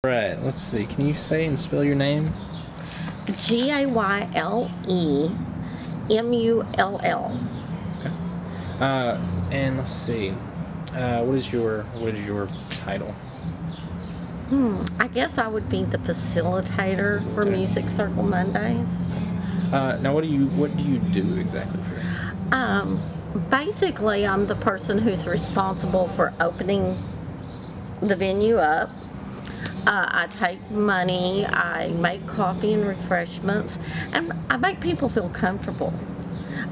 Right, let's see. Can you say and spell your name? Gaylemull. Okay. And let's see. What is your title? I guess I would be the facilitator for Music Circle Mondays. Now what do you do exactly for that? Basically, I'm the person who's responsible for opening the venue up. I take money, I make coffee and refreshments, and I make people feel comfortable.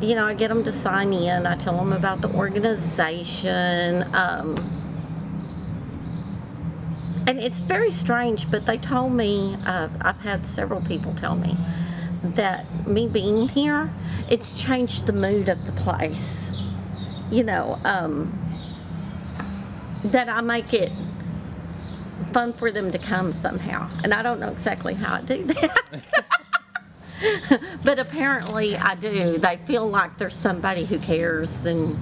You know, I get them to sign in, I tell them about the organization, and it's very strange, but they told me, I've had several people tell me, that me being here, it's changed the mood of the place. You know, that I make it fun for them to come somehow, and I don't know exactly how I do that. But apparently I do. They feel like there's somebody who cares, and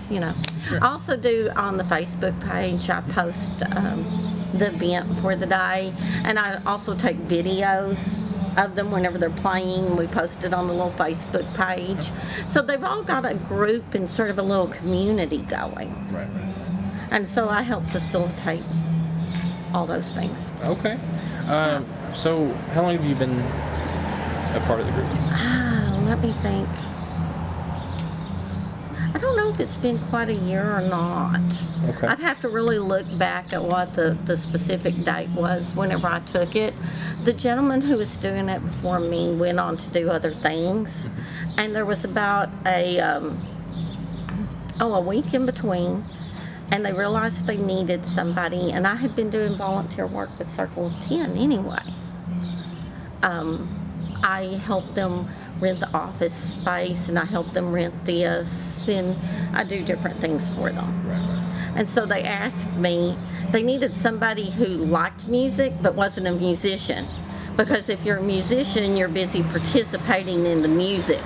you know. Sure. I also do on the Facebook page, I post the event for the day, and I also take videos of them whenever they're playing. We post it on the little Facebook page. So they've all got a group and sort of a little community going. Right. And so I help facilitate all those things. Okay. So how long have you been a part of the group? Let me think. I don't know if it's been quite a year or not. Okay. I'd have to really look back at what the specific date was whenever I took it. The gentleman who was doing it before me went on to do other things, and there was about a week in between, and they realized they needed somebody, and I had been doing volunteer work with Circle of 10 anyway. I helped them rent the office space, and I helped them rent this, and I do different things for them. Right. And so they asked me, they needed somebody who liked music but wasn't a musician, because if you're a musician, you're busy participating in the music.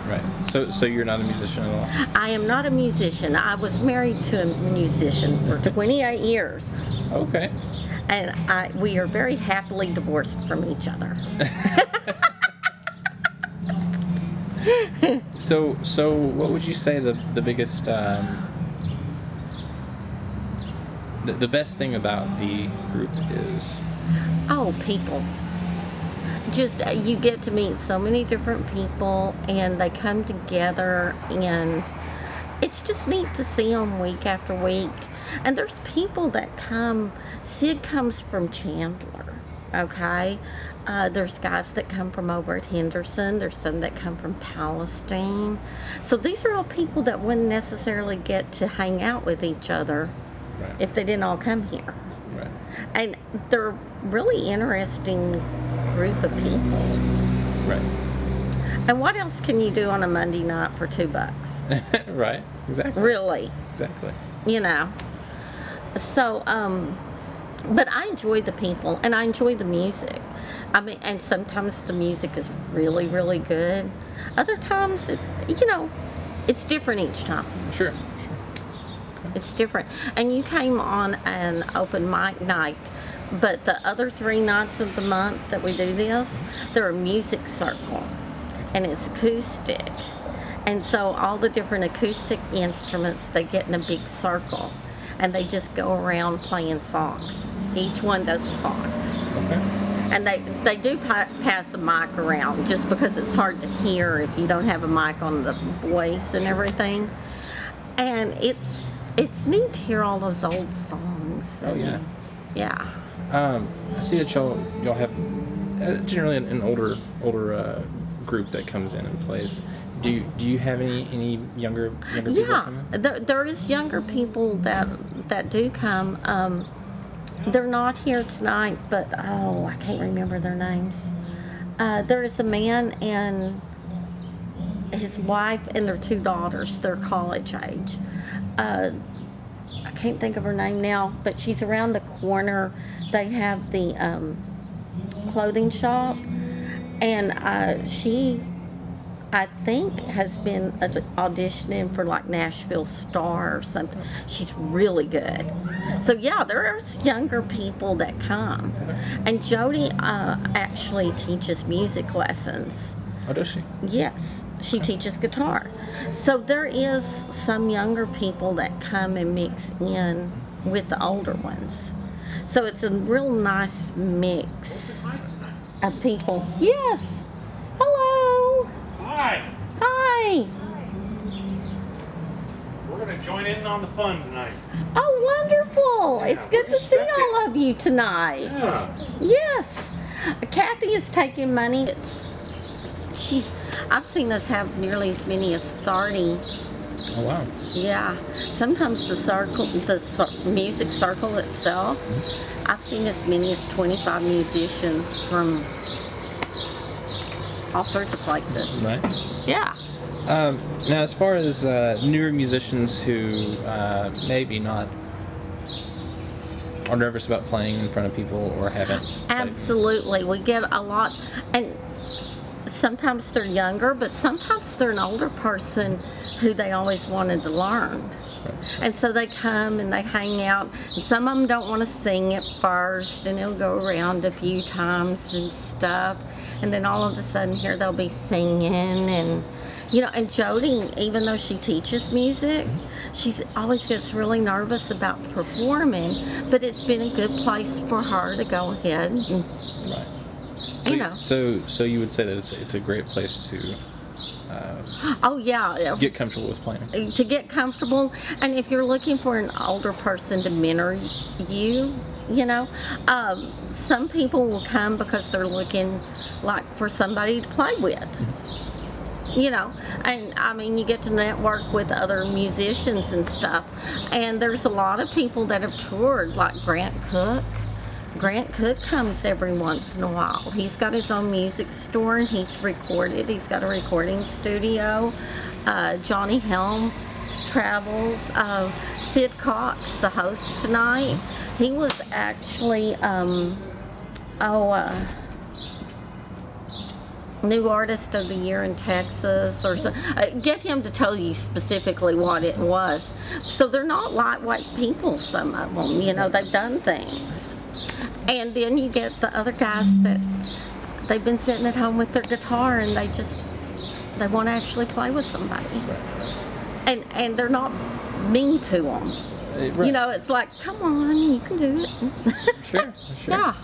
Right. So you're not a musician at all? I am not a musician. I was married to a musician for 28 years. Okay. And we are very happily divorced from each other. So what would you say the biggest the best thing about the group is? Oh, people. Just you get to meet so many different people, and they come together, and it's just neat to see them week after week. And there's people that come. Sid comes from Chandler, okay? There's guys that come from over at Henderson. There's some that come from Palestine. So these are all people that wouldn't necessarily get to hang out with each other if they didn't all come here. Right. And they're really interesting group of people. Right. And what else can you do on a Monday night for $2? Right. Exactly. Really. Exactly. You know. So, but I enjoy the people, and I enjoy the music. I mean, and sometimes the music is really, really good. Other times it's, you know, it's different each time. Sure. It's different. And you came on an open mic night, but the other 3 nights of the month that we do this, they're a music circle, and it's acoustic. And so all the different acoustic instruments, they get in a big circle, and they just go around playing songs. Each one does a song. Okay. And they do pass a mic around, just because it's hard to hear if you don't have a mic on the voice and everything. And it's neat to hear all those old songs. Oh yeah. Yeah. I see that y'all have generally an older group that comes in and plays. Do you have any younger people coming? Yeah, there is younger people that do come. They're not here tonight, but I can't remember their names. There is a man and his wife and their 2 daughters. They're college age. I can't think of her name now, but she's around the corner. They have the clothing shop, and I think has been auditioning for like Nashville Star or something. She's really good. So yeah, there's younger people that come. And Jody actually teaches music lessons. Oh, does she? Yes, she teaches guitar. So there is some younger people that come and mix in with the older ones. So it's a real nice mix of people. Yes. Hello. Hi. Hi. We're going to join in on the fun tonight. Oh, wonderful. Yeah, It's good we're to see expecting- all of you tonight. Yeah. Yes. Kathy is taking money. I've seen us have nearly as many as 30. Oh, wow. Yeah. Sometimes the music circle itself, I've seen as many as 25 musicians from all sorts of places. Right. Yeah. Now, as far as newer musicians who maybe not are nervous about playing in front of people or haven't played. Absolutely. We get a lot, and sometimes they're younger, but sometimes they're an older person who they always wanted to learn. And so they come and they hang out, and some of them don't want to sing at first, and they'll go around a few times and stuff, and then all of a sudden here they'll be singing. And and Jody, even though she teaches music, she always gets really nervous about performing, but it's been a good place for her to go ahead and, Right. So you would say that it's a great place to oh yeah, get comfortable with playing. to get comfortable. And if you're looking for an older person to mentor you, some people will come because they're looking like for somebody to play with. And I mean, you get to network with other musicians and stuff. And there's a lot of people that have toured, like Grant Cook. Grant Cook comes every once in a while. He's got his own music store and he's recorded. He's got a recording studio. Johnny Helm travels. Sid Cox, the host tonight, he was actually, New Artist of the Year in Texas, or so. Get him to tell you specifically what it was. So they're not lightweight people, some of them, they've done things. And then you get the other guys that they've been sitting at home with their guitar and they want to actually play with somebody. Right. And they're not mean to them. Right. It's like, come on, you can do it. Sure. Yeah.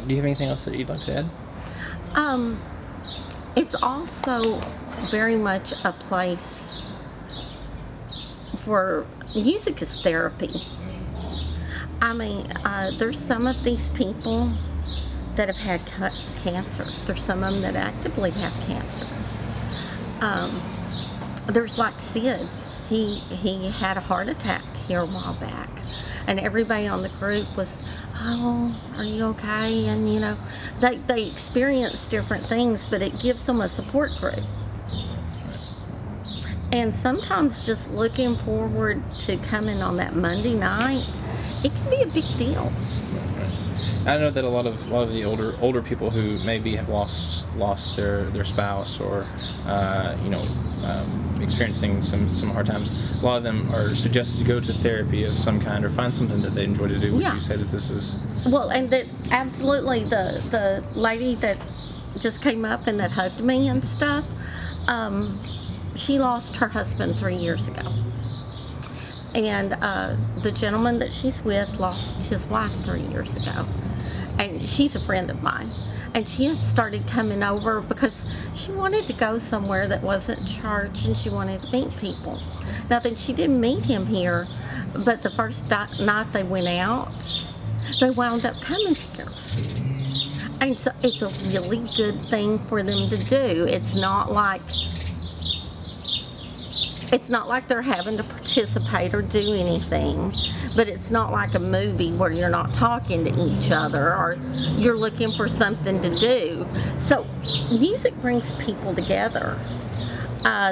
Do you have anything else that you'd like to add? It's also very much a place for music is therapy. I mean, there's some of these people that have had cancer. There's some of them that actively have cancer. There's like Sid. He had a heart attack here a while back. And everybody on the group was, oh, are you okay? And they experience different things, but it gives them a support group. And sometimes just looking forward to coming on that Monday night, it can be a big deal. I know that a lot of the older people who maybe have lost their spouse or experiencing some hard times, a lot of them are suggested to go to therapy of some kind or find something that they enjoy to do. Would you say that this is? Well, and that absolutely the lady that just came up and that hugged me and stuff, she lost her husband 3 years ago. And the gentleman that she's with lost his wife 3 years ago. And she's a friend of mine. And she had started coming over because she wanted to go somewhere that wasn't church and she wanted to meet people. Now then, she didn't meet him here, but the first night they went out, they wound up coming here. And so it's a really good thing for them to do. It's not like they're having to participate or do anything, but it's not like a movie where you're not talking to each other or you're looking for something to do. So music brings people together.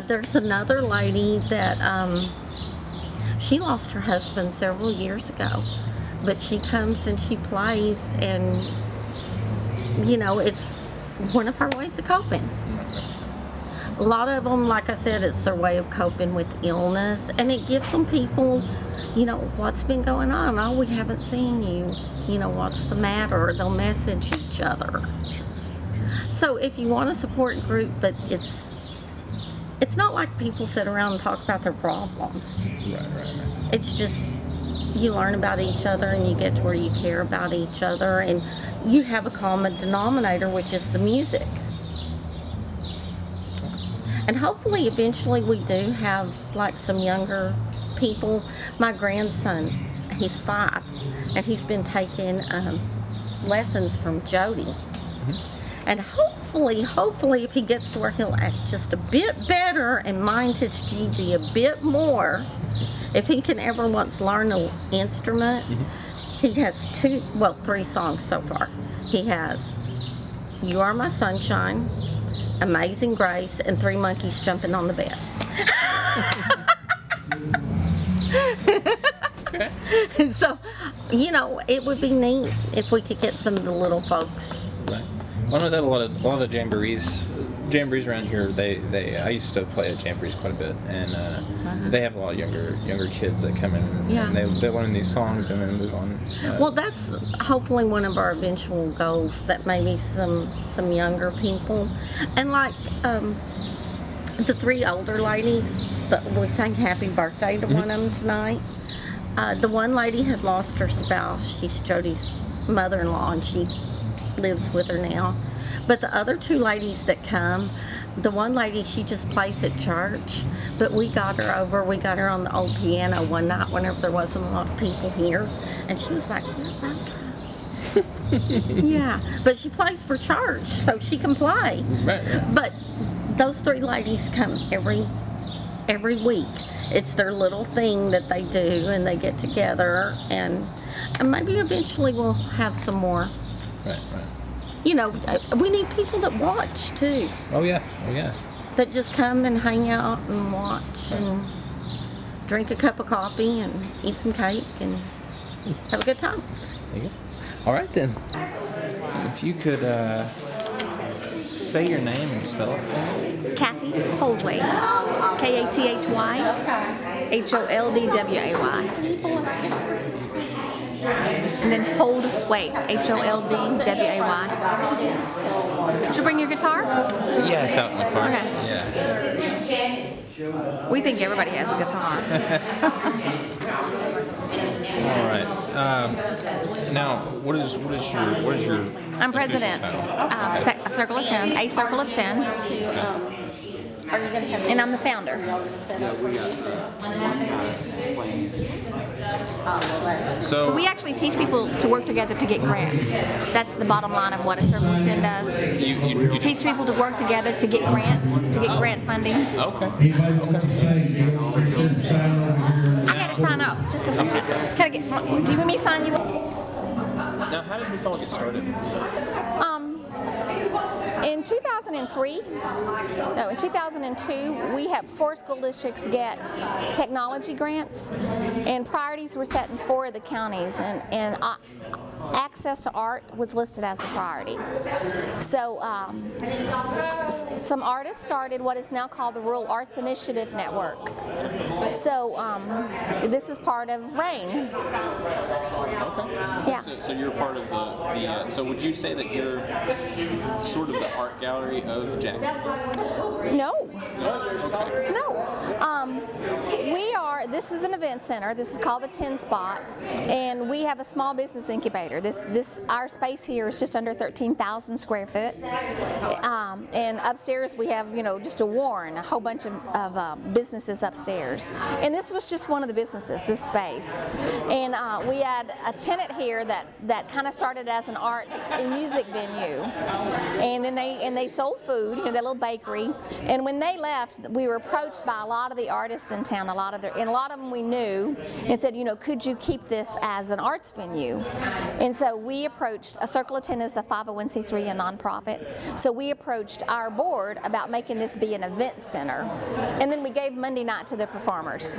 There's another lady that she lost her husband several years ago, but she comes and she plays, and it's one of her ways of coping. a lot of them, like I said, it's their way of coping with illness, and it gives them people, you know, what's been going on? Oh, we haven't seen you. You know, what's the matter? They'll message each other. So if you want a support group, but it's not like people sit around and talk about their problems. Right. It's just you learn about each other, and you get to where you care about each other, and you have a common denominator, which is the music. And hopefully eventually we do have like some younger people. My grandson, he's 5, and he's been taking lessons from Jody. And hopefully if he gets to where he'll act just a bit better and mind his Gigi a bit more, if he can ever once learn an instrument, he has 3 songs so far. He has You Are My Sunshine, Amazing Grace, and 3 monkeys jumping on the bed. Okay. So, you know, it would be neat if we could get some of the little folks. Right. Well, I know that a lot of jamborees around here. I used to play at jamborees quite a bit, and they have a lot of younger kids that come in and they learn these songs and then move on. Well, that's hopefully one of our eventual goals, that maybe some younger people, and like the 3 older ladies that we sang happy birthday to one of them tonight. The one lady had lost her spouse. She's Jody's mother-in-law, and she lives with her now. But the other 2 ladies that come, the one lady, she just plays at church, but we got her on the old piano one night whenever there wasn't a lot of people here, and she was like, I loved her. Yeah, but she plays for church, so she can play. Right. But those 3 ladies come every week. It's their little thing that they do, and they get together, and maybe eventually we'll have some more. Right. You know, we need people that watch too. Oh yeah. That just come and hang out and watch and drink a cup of coffee and eat some cake and have a good time. There you go. All right then. If you could say your name and spell it for me. Kathy Holdway. Kathy Holdway. And then Holdway. Holdway. Did you bring your guitar? Yeah, it's out in the car. Okay. Yeah. We think everybody has a guitar. All right. Now, what is your? I'm president. A Circle of 10. A Circle of 10. And I'm the founder. So we actually teach people to work together to get grants. That's the bottom line of what a Circle of 10 does. You teach people to work together to get grants, to get grant funding. Okay. I gotta sign up. Just a second. Do you want me to sign you up? Now, how did this all get started? In 2002, we had 4 school districts get technology grants, and priorities were set in 4 of the counties, and access to art was listed as a priority. So some artists started what is now called the Rural Arts Initiative Network. So this is part of RAIN. Okay. Yeah. So you're part of the so would you say that you're sort of the art gallery of Jackson? No. Okay. No. This is an event center. This is called the 10 Spot, and we have a small business incubator. Our space here is just under 13,000 square foot, and upstairs we have, just a Warren, a whole bunch of businesses upstairs. And this was just one of the businesses, this space. And we had a tenant here that kind of started as an arts and music venue, and then they sold food, their little bakery. And when they left, we were approached by a lot of the artists in town, and a lot lot of them we knew and said, you know, could you keep this as an arts venue? And so we approached, A Circle of Ten is a 501c3, a nonprofit, so we approached our board about making this be an event center. And then we gave Monday night to the performers.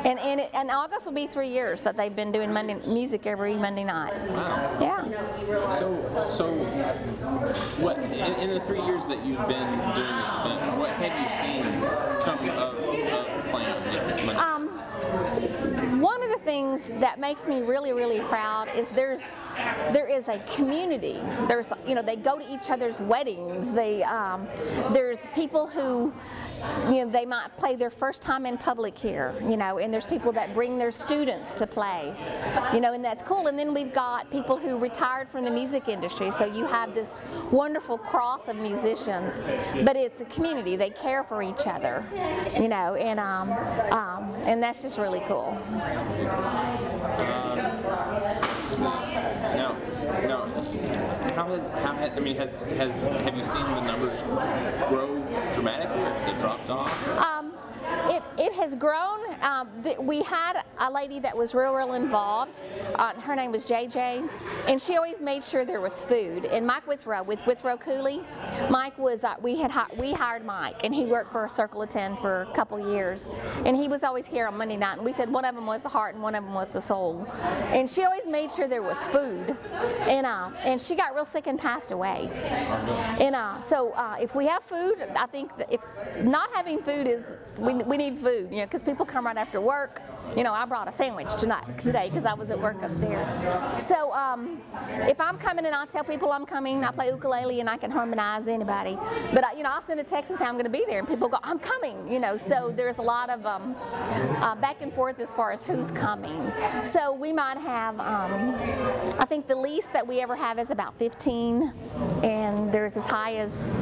And August will be 3 years that they've been doing music every Monday night. Wow. Yeah. So what in the 3 years that you've been doing this event, what have you seen come of playing music Monday? One of the things that makes me really, really proud is there is a community. There's, you know, they go to each other's weddings. There's people who, you know, they might play their first time in public here, you know, and there's people that bring their students to play, you know, and that's cool. And then we've got people who retired from the music industry, so you have this wonderful cross of musicians, but it's a community. They care for each other, you know, and that's just really cool. Now, have you seen the numbers grow dramatically, or have they dropped off? It has grown. We had a lady that was real involved. Her name was JJ, and she always made sure there was food. And Mike Withrow, with Withrow Cooley, Mike was, we hired Mike, and he worked for A Circle of Ten for a couple years. And he was always here on Monday night, and we said one of them was the heart and one of them was the soul. And she always made sure there was food. And she got real sick and passed away. And so if we have food, I think that if not having food is, we need food, you know, because people come right after work. You know, I brought a sandwich today because I was at work upstairs. So if I'm coming and I tell people I'm coming, I play ukulele and I can harmonize anybody. But you know, I'll send a text and say I'm going to be there, and people go, I'm coming. You know, so there's a lot of back and forth as far as who's coming. So we might have, I think the least that we ever have is about 15, and there's as high as,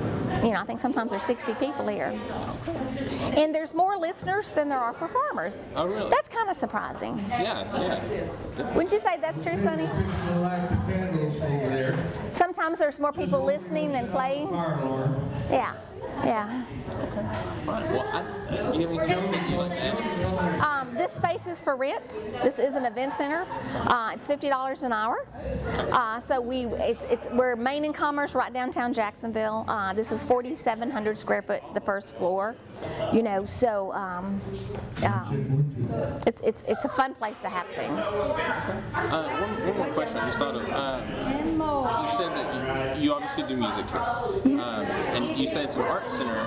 you know, I think sometimes there's 60 people here. And there's more listeners than there are performers. Oh, really? That's kind of surprising. Yeah. Wouldn't you say that's true, Sonny? Sometimes there's more people listening than playing. Yeah. Okay. Well, do you have anything else that you'd like to add? This space is for rent. This is an event center. It's $50 an hour. So we're Main and Commerce, right downtown Jacksonville. This is 4,700 square foot, the first floor. You know, so it's a fun place to have things. One more question I just thought of. You said that you obviously do music here, and you said it's an art center.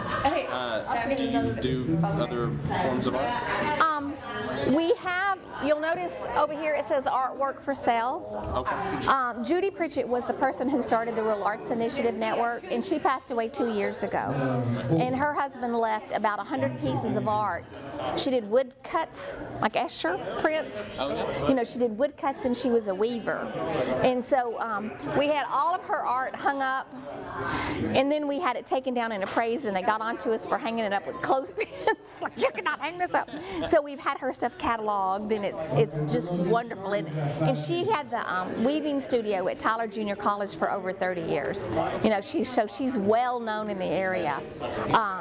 Do you do other forms of art? We have, you'll notice over here it says artwork for sale. Okay. Judy Pritchett was the person who started the Real Arts Initiative Network, and she passed away 2 years ago. And her husband left about 100 pieces of art. She did woodcuts, like Escher prints. Oh, yeah. You know, she did woodcuts and she was a weaver. And so we had all of her art hung up, and then we had it taken down and appraised, and they got onto us for hanging it up with clothespins. Like, you cannot hang this up. So we've had her stuff cataloged, and it's just wonderful. And she had the weaving studio at Tyler Junior College for over 30 years. You know, she's well known in the area.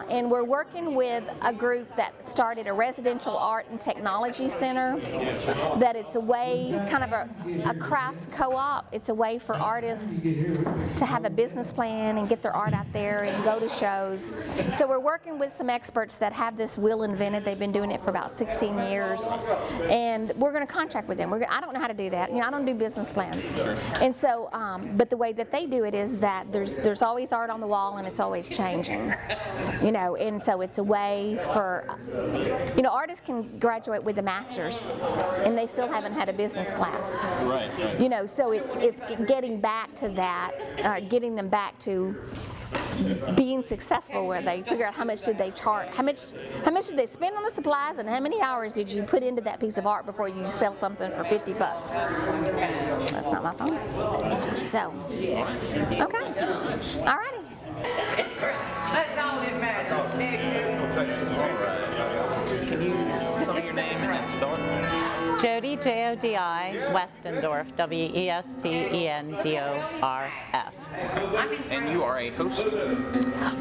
And we're working with a group that started a residential art and technology center. That it's a way, kind of a crafts co-op. It's a way for artists to have a business plan and get their art out there and go to shows. So we're working with some experts that have this wheel invented. They've been doing it for about 16 years, and we're going to contract with them. I don't know how to do that. You know, I don't do business plans. And so, but the way that they do it is that there's always art on the wall, and it's always changing. You know, and so it's a way for, you know, artists can graduate with a master's, and they still haven't had a business class. Right. You know, so it's getting back to that, getting them back to being successful, where they figure out how much did they charge, how much did they spend on the supplies, and how many hours did you put into that piece of art before you sell something for $50. That's not my phone. So, okay, all righty. That's all that matters. Can you tell me your name and spell it? Jody Jodi Westendorf, Westendorf. And you are a host?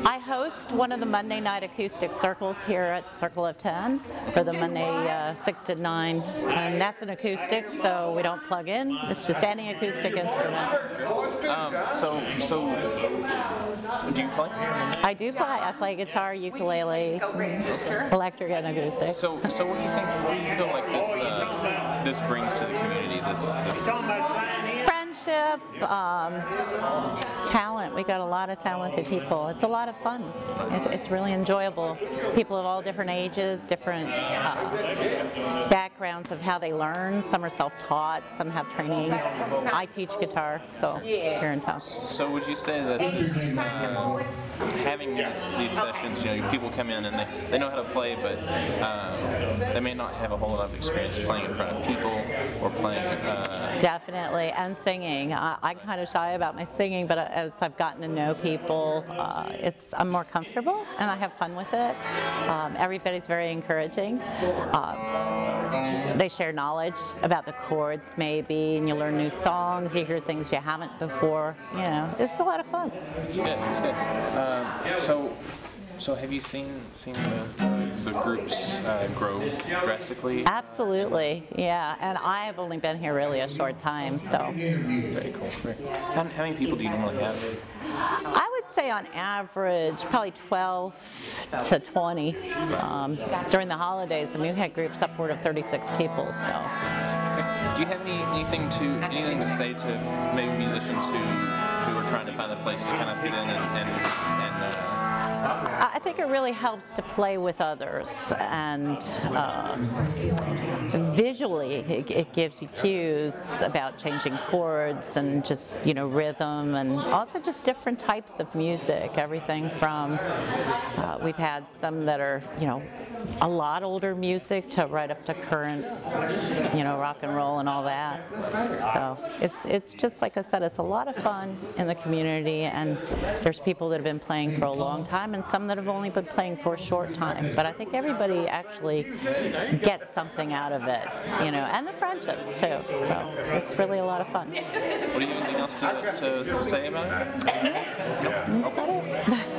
I host one of the Monday night acoustic circles here at Circle of 10 for the Monday 6 to 9. And that's an acoustic, so we don't plug in. It's just any acoustic instrument. So do you play? I do play. I play guitar, ukulele, electric, and acoustic. So what do you think? What do you feel like this brings to the community? This friendship, talent. We got a lot of talented people. It's a lot of fun. It's really enjoyable. People of all different ages, different backgrounds of how they learn. Some are self-taught. Some have training. I teach guitar, so here in town. So would you say that having these sessions, people come in and they know how to play, but they may not have a whole lot of experience playing in front of people or playing. Definitely, and singing. I'm kind of shy about my singing, but as I've gotten to know people, I'm more comfortable and I have fun with it. Everybody's very encouraging. They share knowledge about the chords maybe, and you learn new songs, you hear things you haven't before. It's a lot of fun. It's good, it's good. So have you seen the groups grow drastically? Absolutely, yeah. And I have only been here really a short time, so. Very cool. How many people do you normally have? I would say on average, probably 12 to 20. During the holidays, and we've had groups upward of 36 people. So. Okay. Do you have anything to say to maybe musicians who are trying to find a place to kind of fit in and I think it really helps to play with others, and visually it gives you cues about changing chords and just rhythm, and also just different types of music. Everything from we've had some that are a lot older music to right up to current rock and roll and all that. So it's just like I said, it's a lot of fun in the community, and there's people that have been playing for a long time and some that have only been playing for a short time. But I think everybody actually gets something out of it, and the friendships too. So it's really a lot of fun. What do you have anything else to say about it? That's about it.